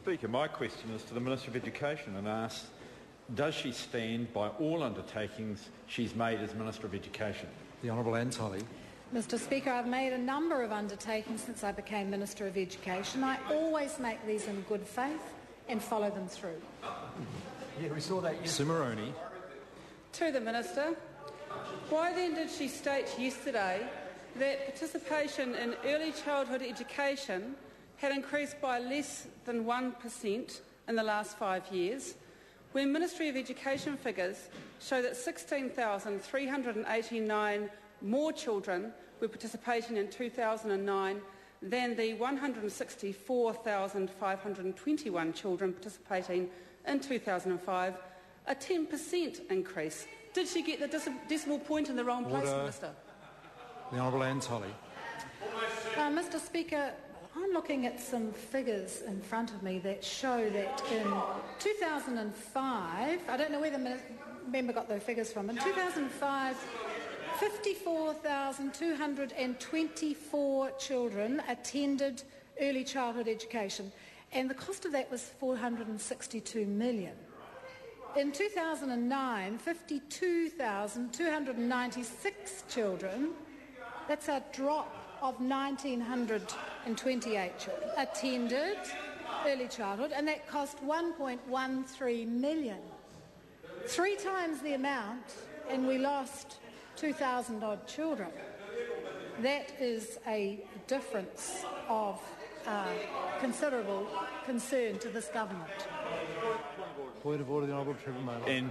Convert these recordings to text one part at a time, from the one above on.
Speaker, my question is to the Minister of Education and asks, does she stand by all undertakings she's made as Minister of Education? The Honourable Anne Tolley. Mr Speaker, I've made a number of undertakings since I became Minister of Education. I always make these in good faith and follow them through. Yeah, we saw that. Sue Moroney. To the Minister, why then did she state yesterday that participation in early childhood education had increased by less than 1% in the last 5 years, when Ministry of Education figures show that 16,389 more children were participating in 2009 than the 164,521 children participating in 2005, a 10% increase. Did she get the decimal point in the wrong place, Minister? The Honourable Anne Tolley. Mr Speaker, I'm looking at some figures in front of me that show that in 2005, I don't know where the member got those figures from, in 2005, 54,224 children attended early childhood education, and the cost of that was $462 million. In 2009, 52,296 children, that's a drop of 1,928 children, attended early childhood, and that cost $1.13 million. 3 times the amount, and we lost 2,000 odd children. That is a difference of considerable concern to this government. Point of order, the Honourable Trevor Mallard.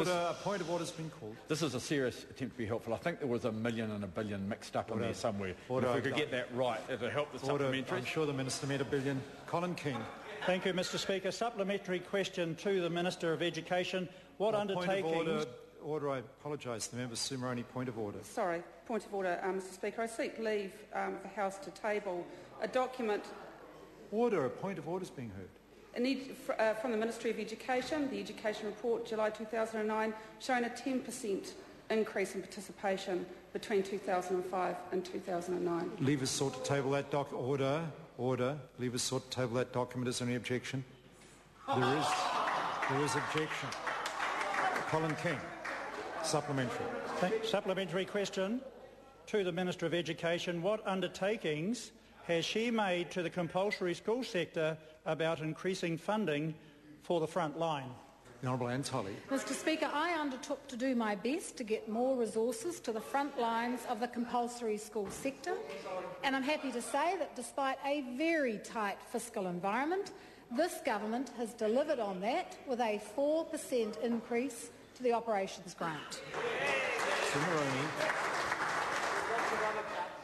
A point of order has been called. This is a serious attempt to be helpful. I think there was $1 million and $1 billion mixed up in there somewhere. If we could get that right, it would help the supplementary. I'm sure the Minister meant $1 billion. Colin King. Thank you, Mr Speaker. Supplementary question to the Minister of Education. What undertakings... Order, I apologise. The member, Sue Moroney, point of order. Sorry, point of order, Mr Speaker. I seek leave of the House to table a document... Order, a point of order is being heard. From the Ministry of Education, the Education Report, July 2009, showing a 10% increase in participation between 2005 and 2009. Leavers sought to table that document. Order. Leavers sought to table that document. Is there any objection? There is objection. Colin King. Supplementary. Supplementary question to the Minister of Education. What undertakings has she made to the compulsory school sector about increasing funding for the front line? The Honourable Anne Tolley. Mr Speaker, I undertook to do my best to get more resources to the front lines of the compulsory school sector, and I'm happy to say that despite a very tight fiscal environment, this government has delivered on that with a 4% increase to the operations grant. Sue Moroney.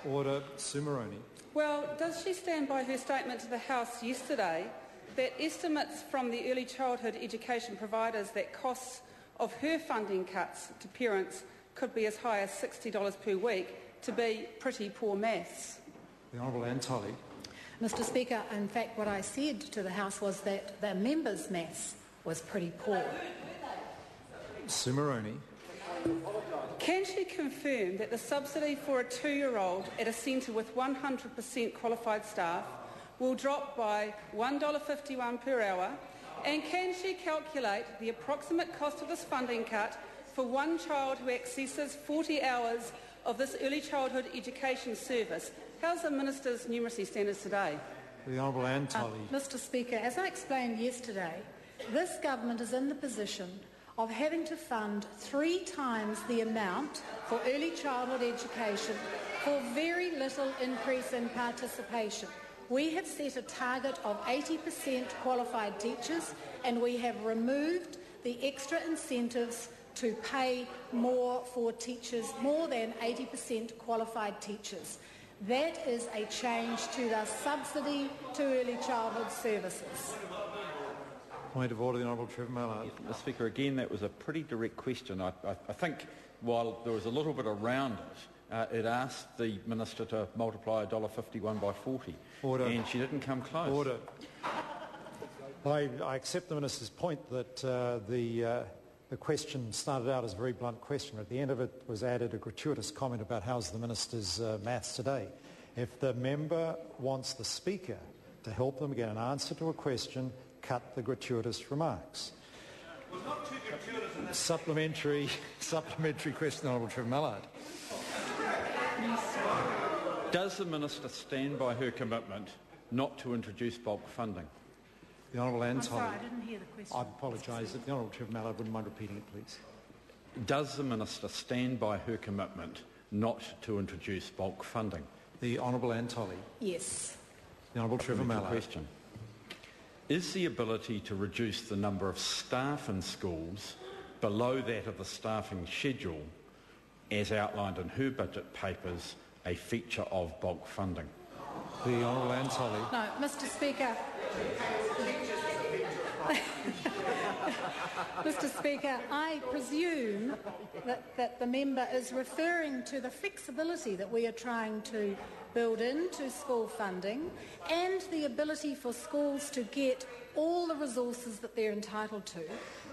Order. Sue Moroney. Well, does she stand by her statement to the House yesterday that estimates from the early childhood education providers that costs of her funding cuts to parents could be as high as $60 per week to be pretty poor maths? The Honourable Anne Tolley. Mr Speaker, in fact what I said to the House was that the members' maths was pretty poor. Sue Moroney. Can she confirm that the subsidy for a 2-year-old at a centre with 100% qualified staff will drop by $1.51 per hour? And can she calculate the approximate cost of this funding cut for one child who accesses 40 hours of this early childhood education service? How's the Minister's numeracy standards today? The Honourable Anne Tolley. Mr Speaker, as I explained yesterday, this government is in the position of having to fund 3 times the amount for early childhood education for very little increase in participation. We have set a target of 80% qualified teachers, and we have removed the extra incentives to pay more for teachers, more than 80% qualified teachers. That is a change to the subsidy to early childhood services. Point of order, the Honourable Trevor Mallard. Mr Speaker, again, that was a pretty direct question. I think while there was a little bit around it, it asked the Minister to multiply $1.51 by 40. Order. And she didn't come close. Order. I accept the Minister's point that the question started out as a very blunt question. At the end of it was added a gratuitous comment about how's the Minister's maths today. If the member wants the Speaker to help them get an answer to a question, cut the gratuitous remarks. Well, not too gratuitous. Supplementary question, Honourable Trevor Mallard. Does the Minister stand by her commitment not to introduce bulk funding? The Honourable Anne Tolley. I'm sorry, I didn't hear the question. I apologise. If the Honourable Trevor Mallard wouldn't mind repeating it, please. Does the Minister stand by her commitment not to introduce bulk funding? The Honourable Anne Tolley. Yes. The Honourable Trevor Mallard. Question. Is the ability to reduce the number of staff in schools below that of the staffing schedule, as outlined in her budget papers, a feature of bulk funding? The Honourable Anne Tolley. No, Mr. Speaker. Mr. Speaker, I presume that the member is referring to the flexibility that we are trying to build into school funding and the ability for schools to get all the resources that they're entitled to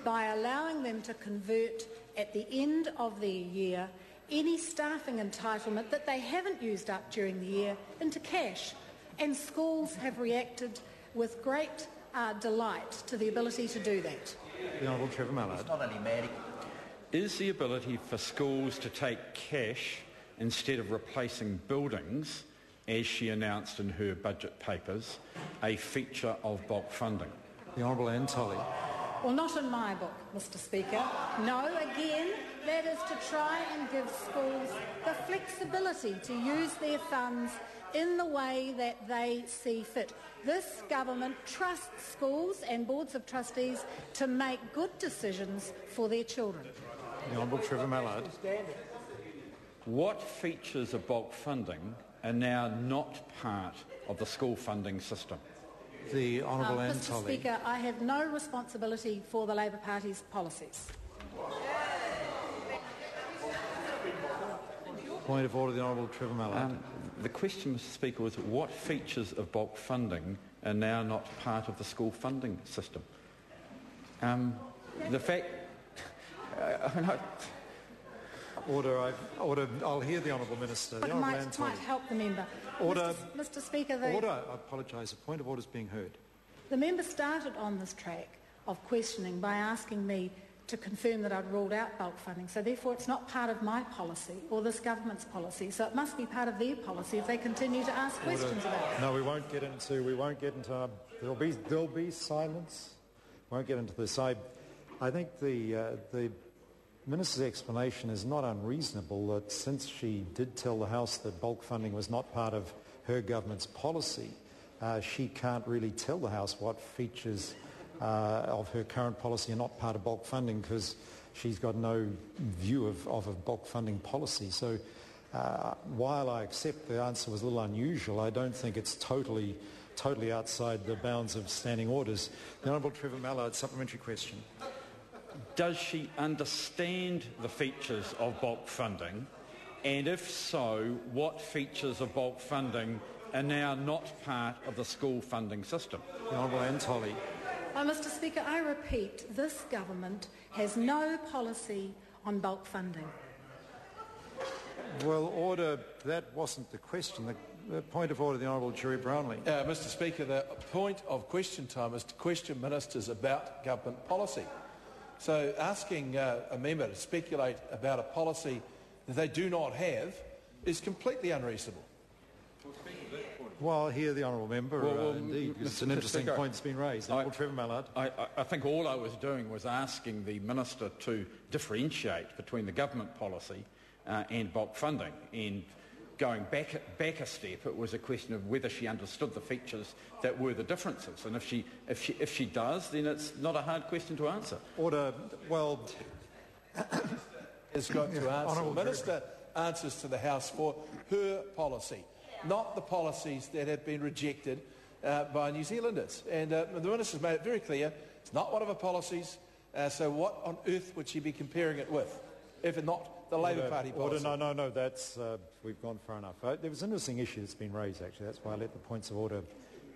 by allowing them to convert at the end of their year any staffing entitlement that they haven't used up during the year into cash. And schools have reacted with great delight to the ability to do that. The Honourable Trevor Mallard. Is the ability for schools to take cash instead of replacing buildings, as she announced in her budget papers, a feature of bulk funding? The Honourable Anne Tolley. Well, not in my book, Mr. Speaker. No, again, that is to try and give schools the flexibility to use their funds in the way that they see fit. This government trusts schools and boards of trustees to make good decisions for their children. The Honourable Trevor Mallard. What features of bulk funding are now not part of the school funding system? The Honourable Anne Mr. Tolley. Speaker, I have no responsibility for the Labour Party's policies. Point of order, the Honourable Trevor Mallard. The question, Mr. Speaker, was what features of bulk funding are now not part of the school funding system? The fact... Order. I'll hear the Honourable Minister. But The it Honourable Anne Tolley. might help the member. Order. Mr. Speaker, Order. I apologise. A point of order is being heard. the member started on this track of questioning by asking me to confirm that I'd ruled out bulk funding. So therefore it's not part of my policy or this government's policy. So it must be part of their policy if they continue to ask questions about it. No, we won't get into. There'll be silence. Won't get into this. I think the Minister's explanation is not unreasonable, that since she did tell the House that bulk funding was not part of her government's policy, she can't really tell the House what features of her current policy are not part of bulk funding, because she's got no view of a bulk funding policy. So while I accept the answer was a little unusual, I don't think it's totally outside the bounds of standing orders. The Honourable Trevor Mallard, supplementary question. Does she understand the features of bulk funding? And if so, what features of bulk funding are now not part of the school funding system? The Honourable Anne Tolley. Mr. Speaker, I repeat, this government has no policy on bulk funding. Well, order. That wasn't the question. The point of order, the Honourable Jerry Brownlee. Mr. Speaker, the point of question time is to question ministers about government policy. So asking a member to speculate about a policy that they do not have is completely unreasonable. Well, here the Honourable Member, indeed, it's an interesting point that's been raised. Honourable Trevor Mallard. I think all I was doing was asking the Minister to differentiate between the government policy and bulk funding. And going back a step, it was a question of whether she understood the features that were the differences. And if she does, then it's not a hard question to answer. Order. Well, has got to answer. The Minister answers to the House for her policy, not the policies that have been rejected by New Zealanders. And the Minister's made it very clear it's not one of her policies, so what on earth would she be comparing it with, if not the Labour Party policy? Order, no, that's, we've gone far enough. There was an interesting issue that's been raised, actually. That's why I let the points of order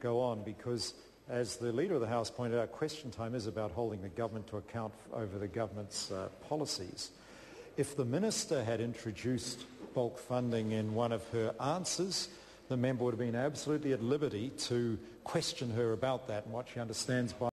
go on, because as the Leader of the House pointed out, question time is about holding the government to account over the government's policies. If the Minister had introduced bulk funding in one of her answers, the member would have been absolutely at liberty to question her about that and what she understands by